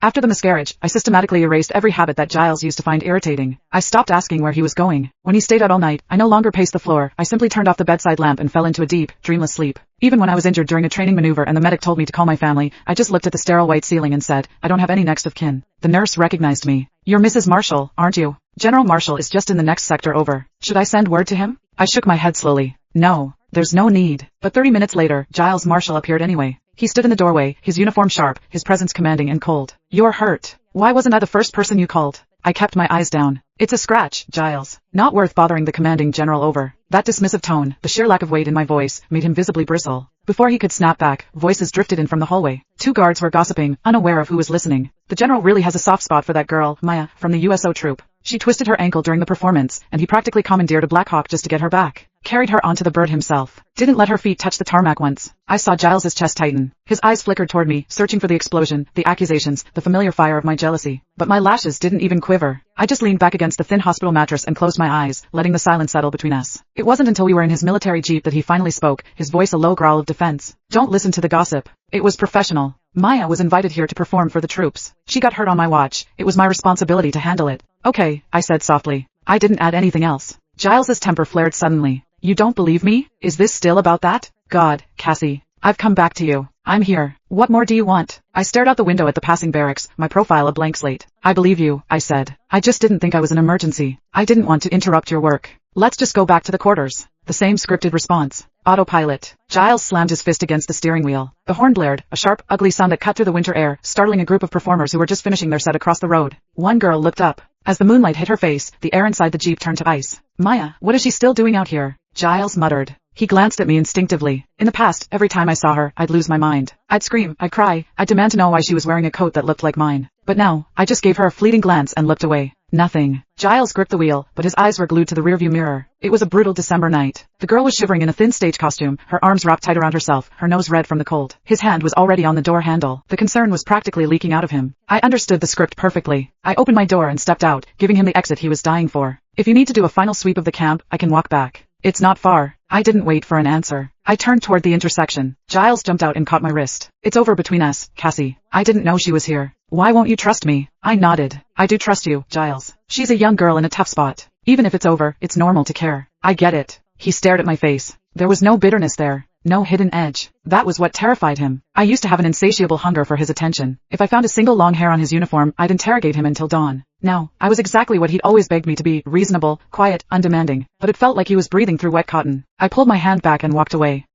After the miscarriage, I systematically erased every habit that Giles used to find irritating. I stopped asking where he was going. When he stayed out all night, I no longer paced the floor. I simply turned off the bedside lamp and fell into a deep, dreamless sleep. Even when I was injured during a training maneuver and the medic told me to call my family, I just looked at the sterile white ceiling and said, I don't have any next of kin. The nurse recognized me. You're Mrs. Marshall, aren't you? General Marshall is just in the next sector over. Should I send word to him? I shook my head slowly. No, there's no need. But 30 minutes later, Giles Marshall appeared anyway. He stood in the doorway, his uniform sharp, his presence commanding and cold. You're hurt. Why wasn't I the first person you called? I kept my eyes down. It's a scratch, Giles. Not worth bothering the commanding general over. That dismissive tone, the sheer lack of weight in my voice, made him visibly bristle. Before he could snap back, voices drifted in from the hallway. 2 guards were gossiping, unaware of who was listening. The general really has a soft spot for that girl, Maya, from the USO troop. She twisted her ankle during the performance, and he practically commandeered a Black Hawk just to get her back. Carried her onto the bird himself. Didn't let her feet touch the tarmac once. I saw Giles's chest tighten. His eyes flickered toward me, searching for the explosion, the accusations, the familiar fire of my jealousy. But my lashes didn't even quiver. I just leaned back against the thin hospital mattress and closed my eyes, letting the silence settle between us. It wasn't until we were in his military jeep that he finally spoke, his voice a low growl of defense. Don't listen to the gossip. It was professional. Maya was invited here to perform for the troops. She got hurt on my watch. It was my responsibility to handle it. Okay, I said softly. I didn't add anything else. Giles's temper flared suddenly. You don't believe me? Is this still about that? God, Cassie. I've come back to you. I'm here. What more do you want? I stared out the window at the passing barracks, my profile a blank slate. I believe you, I said. I just didn't think I was an emergency. I didn't want to interrupt your work. Let's just go back to the quarters. The same scripted response. Autopilot. Giles slammed his fist against the steering wheel. The horn blared, a sharp, ugly sound that cut through the winter air, startling a group of performers who were just finishing their set across the road. One girl looked up. As the moonlight hit her face, the air inside the jeep turned to ice. Maya, what is she still doing out here? Giles muttered. He glanced at me instinctively. In the past, every time I saw her, I'd lose my mind. I'd scream, I'd cry, I'd demand to know why she was wearing a coat that looked like mine. But now, I just gave her a fleeting glance and looked away. Nothing. Giles gripped the wheel, but his eyes were glued to the rearview mirror. It was a brutal December night. The girl was shivering in a thin stage costume, her arms wrapped tight around herself, her nose red from the cold. His hand was already on the door handle. The concern was practically leaking out of him. I understood the script perfectly. I opened my door and stepped out, giving him the exit he was dying for. If you need to do a final sweep of the camp, I can walk back. It's not far. I didn't wait for an answer. I turned toward the intersection. Giles jumped out and caught my wrist. It's over between us, Cassie. I didn't know she was here. Why won't you trust me? I nodded. I do trust you, Giles. She's a young girl in a tough spot. Even if it's over, it's normal to care. I get it. He stared at my face. There was no bitterness there. No hidden edge. That was what terrified him. I used to have an insatiable hunger for his attention. If I found a single long hair on his uniform, I'd interrogate him until dawn. Now, I was exactly what he'd always begged me to be, reasonable, quiet, undemanding, but it felt like he was breathing through wet cotton. I pulled my hand back and walked away.